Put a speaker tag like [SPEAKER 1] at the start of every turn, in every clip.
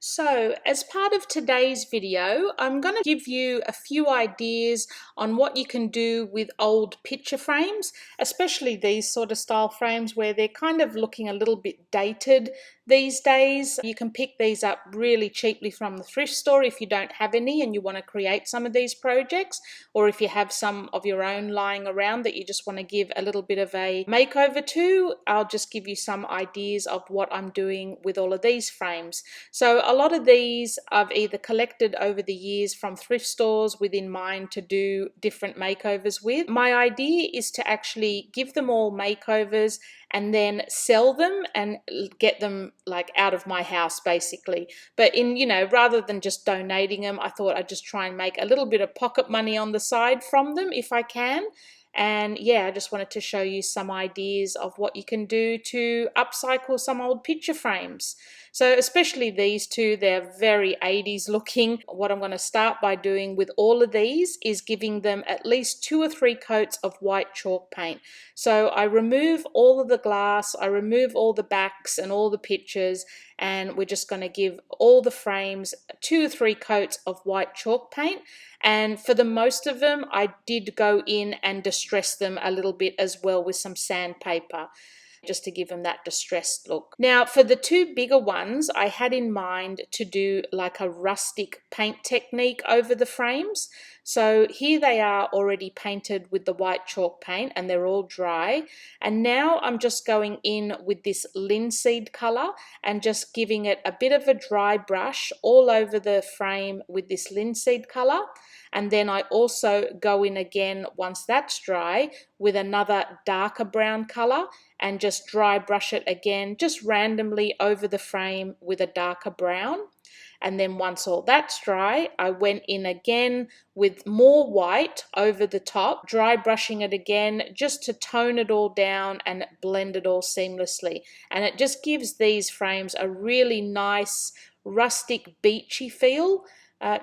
[SPEAKER 1] So, as part of today's video, I'm going to give you a few ideas on what you can do with old picture frames, especially these sort of style frames where they're kind of looking a little bit dated these days. You can pick these up really cheaply from the thrift store if you don't have any and you want to create some of these projects, or if you have some of your own lying around that you just want to give a little bit of a makeover to. I'll just give you some ideas of what I'm doing with all of these frames. So a lot of these I've either collected over the years from thrift stores within mind to do different makeovers with. My idea is to actually give them all makeovers and then sell them and get them like out of my house basically. But rather than just donating them, I thought I'd just try and make a little bit of pocket money on the side from them if I can. And yeah, I just wanted to show you some ideas of what you can do to upcycle some old picture frames. So especially these two, they're very 80s looking. What I'm going to start by doing with all of these is giving them at least 2 or 3 coats of white chalk paint. So I remove all of the glass, I remove all the backs and all the pictures, and we're just going to give all the frames 2 or 3 coats of white chalk paint. And for the most of them, I did go in and distress them a little bit as well with some sandpaper, just to give them that distressed look. Now for the 2 bigger ones, I had in mind to do like a rustic paint technique over the frames. So here they are already painted with the white chalk paint and they're all dry. And now I'm just going in with this linseed color and just giving it a bit of a dry brush all over the frame with this linseed color. And then I also go in again once that's dry with another darker brown color and just dry brush it again, just randomly over the frame with a darker brown. And then once all that's dry, I went in again with more white over the top, dry brushing it again just to tone it all down and blend it all seamlessly. And it just gives these frames a really nice rustic beachy feel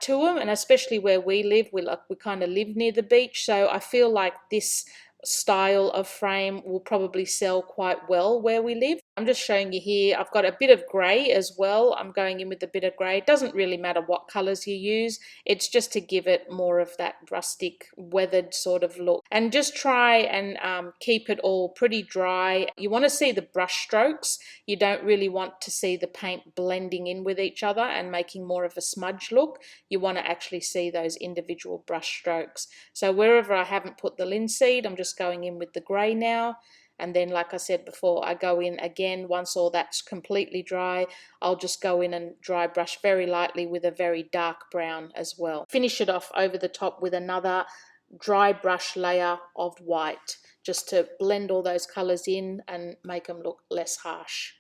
[SPEAKER 1] to them, and especially where we live, we kind of live near the beach, so I feel like this style of frame will probably sell quite well where we live. I'm just showing you here, I've got a bit of grey as well. I'm going in with a bit of grey. It doesn't really matter what colours you use, it's just to give it more of that rustic weathered sort of look. And just try and keep it all pretty dry. You want to see the brush strokes, you don't really want to see the paint blending in with each other and making more of a smudge look. You want to actually see those individual brush strokes. So wherever I haven't put the linseed, I'm just going in with the grey now. And then, like I said before, I go in again once all that's completely dry. I'll just go in and dry brush very lightly with a very dark brown as well. Finish it off over the top with another dry brush layer of white, just to blend all those colours in and make them look less harsh.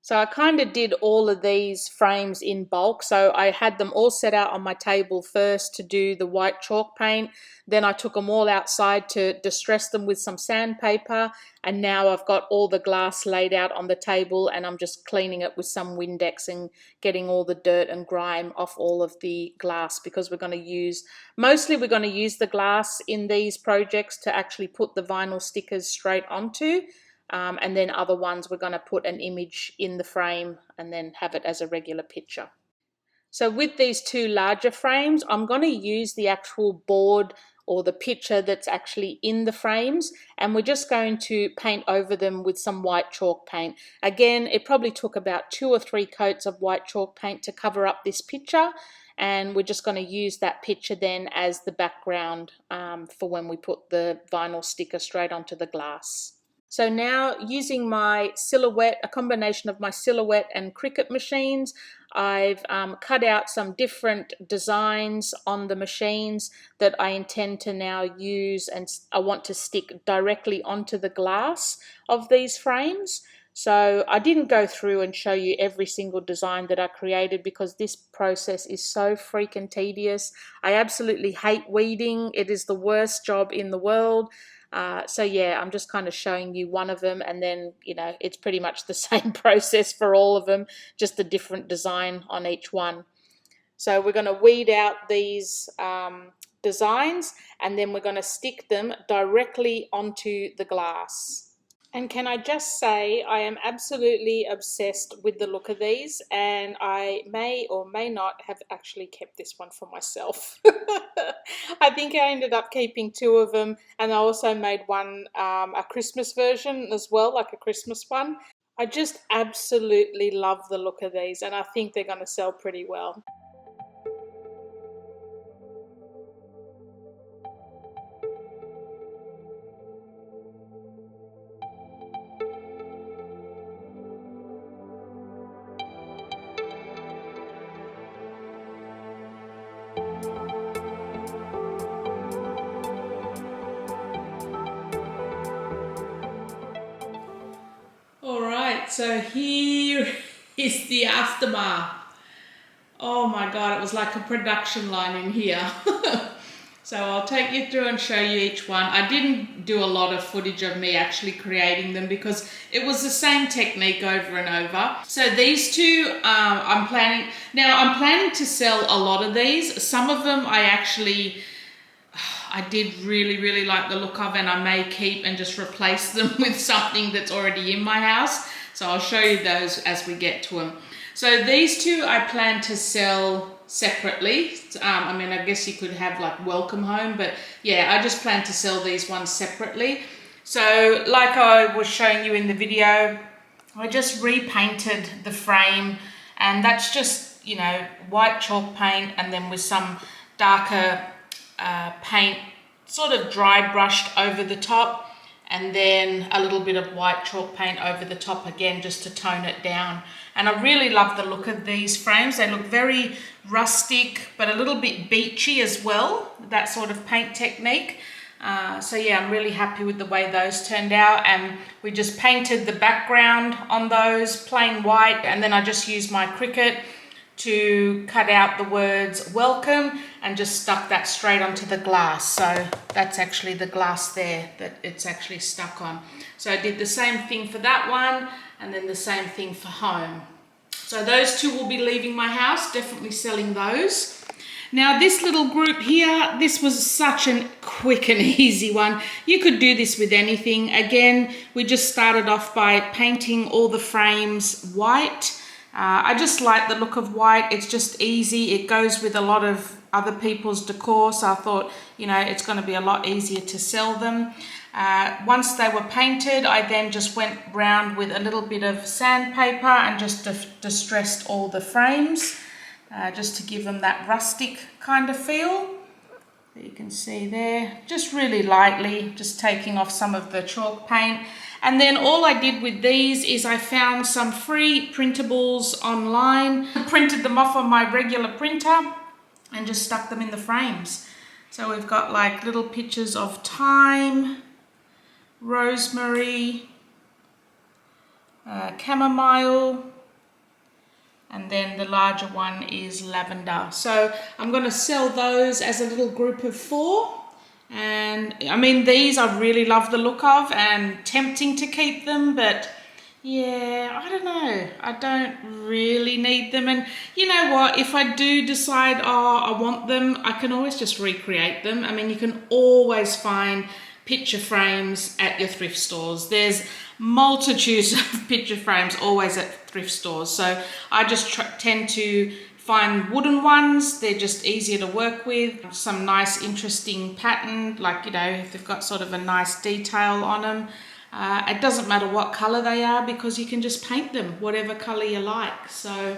[SPEAKER 1] So I kind of did all of these frames in bulk. So I had them all set out on my table first to do the white chalk paint. Then I took them all outside to distress them with some sandpaper. And now I've got all the glass laid out on the table and I'm just cleaning it with some Windex and getting all the dirt and grime off all of the glass, because we're going to use the glass in these projects to actually put the vinyl stickers straight onto. And then other ones we're going to put an image in the frame and then have it as a regular picture. So with these 2 larger frames, I'm going to use the actual board or the picture that's actually in the frames, and we're just going to paint over them with some white chalk paint. Again, it probably took about 2 or 3 coats of white chalk paint to cover up this picture, and we're just going to use that picture then as the background for when we put the vinyl sticker straight onto the glass. So now, using my Silhouette, a combination of my Silhouette and Cricut machines, I've cut out some different designs on the machines that I intend to now use, and I want to stick directly onto the glass of these frames. So I didn't go through and show you every single design that I created because this process is so freaking tedious. I absolutely hate weeding. It is the worst job in the world. So yeah, I'm just kind of showing you one of them, and then it's pretty much the same process for all of them, just a different design on each one. So we're going to weed out these designs, and then we're going to stick them directly onto the glass. And can I just say, I am absolutely obsessed with the look of these, and I may or may not have actually kept this one for myself. I think I ended up keeping two of them, and I also made one a Christmas version as well, like a Christmas one. I just absolutely love the look of these, and I think they're going to sell pretty well. All right, so here is the aftermath. Oh my God, it was like a production line in here. So I'll take you through and show you each one. I didn't do a lot of footage of me actually creating them because it was the same technique over and over. So these two, I'm planning to sell a lot of these. Some of them I did really like the look of, and I may keep and just replace them with something that's already in my house. So I'll show you those as we get to them. So these two I plan to sell separately. I mean, I guess you could have like welcome home, but yeah, I just plan to sell these ones separately. So like I was showing you in the video, I just repainted the frame, and that's just, you know, white chalk paint and then with some darker paint sort of dry brushed over the top, and then a little bit of white chalk paint over the top again just to tone it down. And I really love the look of these frames. They look very rustic but a little bit beachy as well, that sort of paint technique. So yeah, I'm really happy with the way those turned out, and we just painted the background on those plain white, and then I just used my Cricut to cut out the words welcome and just stuck that straight onto the glass. So that's actually the glass there that it's actually stuck on. So I did the same thing for that one, and then the same thing for home. So those two will be leaving my house, definitely selling those. Now this little group here, this was such a quick and easy one. You could do this with anything. Again, we just started off by painting all the frames white. I just like the look of white. It's just easy. It goes with a lot of other people's decor, so I thought, you know, it's going to be a lot easier to sell them. Once they were painted, I then just went round with a little bit of sandpaper and just distressed all the frames, just to give them that rustic kind of feel. You can see there, just really lightly, just taking off some of the chalk paint. And then all I did with these is I found some free printables online, printed them off on my regular printer and just stuck them in the frames. So we've got like little pictures of thyme, rosemary, chamomile, and then the larger one is lavender. So I'm going to sell those as a little group of 4. And I mean, these I really love the look of, and tempting to keep them, but yeah, I don't know, I don't really need them. And you know what, if I do decide, oh, I want them, I can always just recreate them. I mean, you can always find picture frames at your thrift stores. There's multitudes of picture frames always at thrift stores, so I just tend to find wooden ones. They're just easier to work with. Some nice interesting pattern, like, you know, if they've got sort of a nice detail on them. It doesn't matter what color they are because you can just paint them whatever color you like. So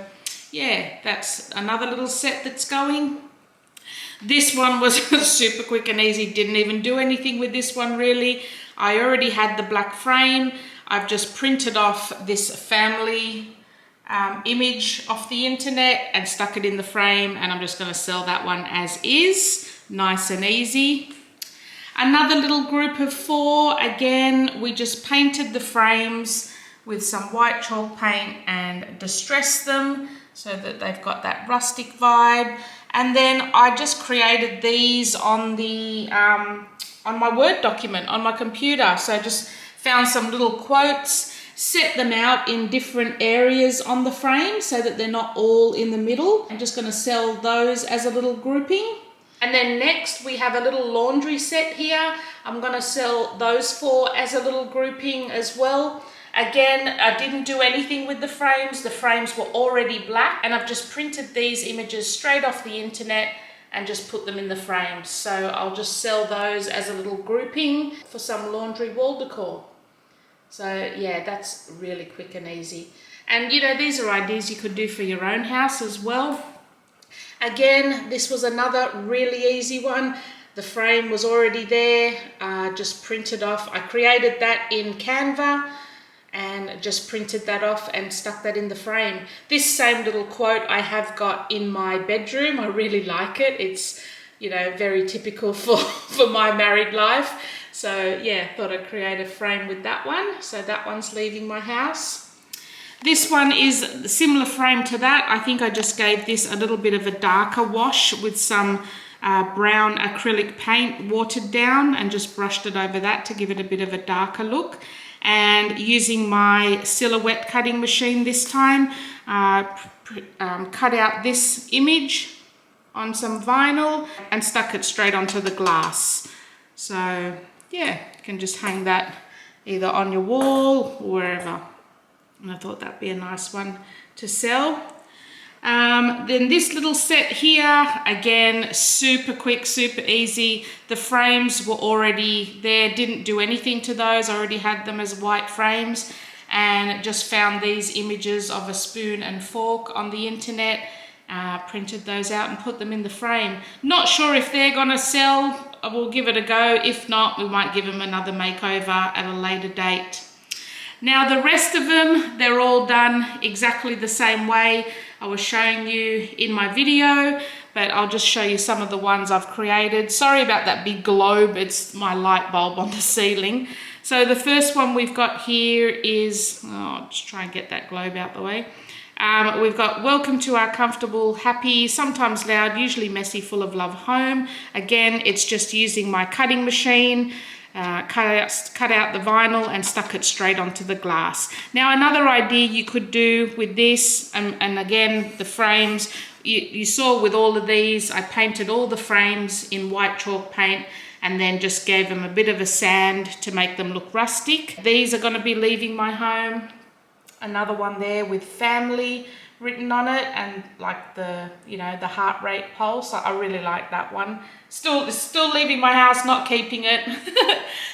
[SPEAKER 1] yeah, that's another little set that's going. This one was super quick and easy. Didn't even do anything with this one really. I already had the black frame. I've just printed off this family image off the internet and stuck it in the frame, and I'm just going to sell that one as is, nice and easy. Another little group of 4, again, we just painted the frames with some white chalk paint and distressed them so that they've got that rustic vibe. And then I just created these on the on my Word document on my computer. So I just found some little quotes, set them out in different areas on the frame so that they're not all in the middle. I'm just going to sell those as a little grouping. And then next we have a little laundry set here. I'm going to sell those 4 as a little grouping as well. Again, I didn't do anything with the frames. The frames were already black, and I've just printed these images straight off the internet and just put them in the frames. So I'll just sell those as a little grouping for some laundry wall decor. So yeah, that's really quick and easy. And you know, these are ideas you could do for your own house as well. Again, this was another really easy one. The frame was already there, just printed off. I created that in Canva and just printed that off and stuck that in the frame. This same little quote I have got in my bedroom. I really like it. It's, you know, very typical for my married life. So yeah, thought I'd create a frame with that one. So that one's leaving my house. This one is a similar frame to that. I think I just gave this a little bit of a darker wash with some brown acrylic paint watered down and just brushed it over that to give it a bit of a darker look. And using my silhouette cutting machine this time, cut out this image on some vinyl and stuck it straight onto the glass. So yeah, you can just hang that either on your wall or wherever. And I thought that'd be a nice one to sell. Then this little set here, again, super quick, super easy. The frames were already there, didn't do anything to those. I already had them as white frames and just found these images of a spoon and fork on the internet, printed those out and put them in the frame. Not sure if they're gonna sell. We'll give it a go. If not, we might give them another makeover at a later date. Now the rest of them, they're all done exactly the same way I was showing you in my video, but I'll just show you some of the ones I've created. Sorry about that big globe, it's my light bulb on the ceiling. So the first one we've got here is, I'll just try and get that globe out the way. We've got welcome to our comfortable, happy, sometimes loud, usually messy, full of love home. Again, it's just using my cutting machine. Cut out the vinyl and stuck it straight onto the glass. Now another idea you could do with this, and again the frames, you saw with all of these, I painted all the frames in white chalk paint and then just gave them a bit of a sand to make them look rustic. These are going to be leaving my home. Another one there with family written on it and like the, you know, the heart rate pulse. I really like that one. Still leaving my house, not keeping it.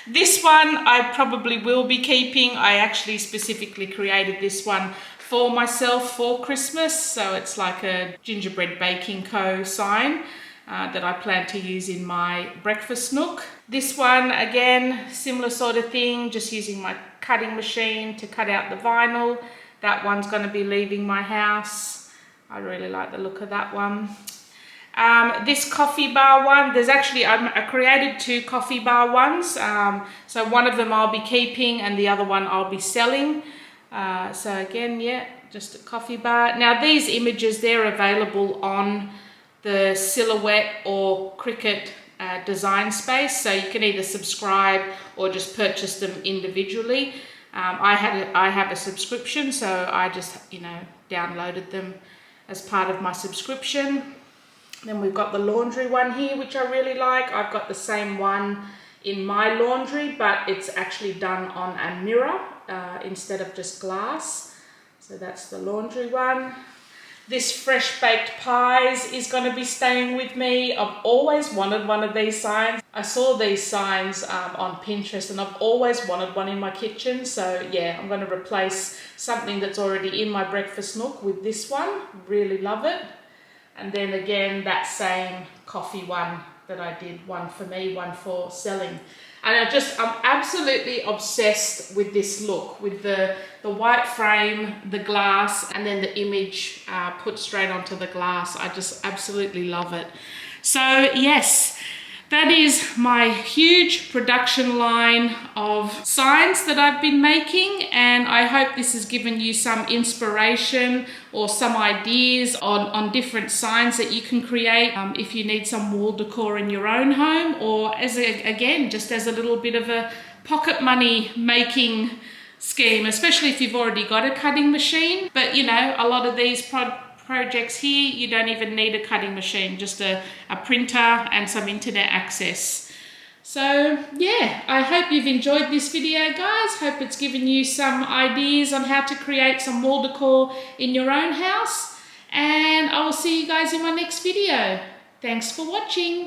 [SPEAKER 1] This one I probably will be keeping. I actually specifically created this one for myself for Christmas. So it's like a gingerbread baking co sign that I plan to use in my breakfast nook. This one, again, similar sort of thing, just using my cutting machine to cut out the vinyl. That one's going to be leaving my house. I really like the look of that one. This coffee bar one, there's actually, I created 2 coffee bar ones. So one of them I'll be keeping and the other one I'll be selling. So again, yeah, just a coffee bar. Now these images, they're available on the Silhouette or Cricut design space. So you can either subscribe or just purchase them individually. I have a subscription, so I just, you know, downloaded them as part of my subscription. Then we've got the laundry one here, which I really like. I've got the same one in my laundry, but it's actually done on a mirror instead of just glass. So that's the laundry one. This fresh baked pies is going to be staying with me. I've always wanted one of these signs. I saw these signs on Pinterest and I've always wanted one in my kitchen. So yeah, I'm going to replace something that's already in my breakfast nook with this one. Really love it. And then again, that same coffee one that I did, one for me, one for selling. And I'm absolutely obsessed with this look, with the white frame, the glass, and then the image put straight onto the glass. I just absolutely love it. So yes, that is my huge production line of signs that I've been making, and I hope this has given you some inspiration or some ideas on different signs that you can create if you need some wall decor in your own home, or again, just as a little bit of a pocket money making scheme, especially if you've already got a cutting machine. But you know, a lot of these projects here, you don't even need a cutting machine, just a printer and some internet access. So yeah, I hope you've enjoyed this video, guys. Hope it's given you some ideas on how to create some wall decor in your own house. And I will see you guys in my next video. Thanks for watching.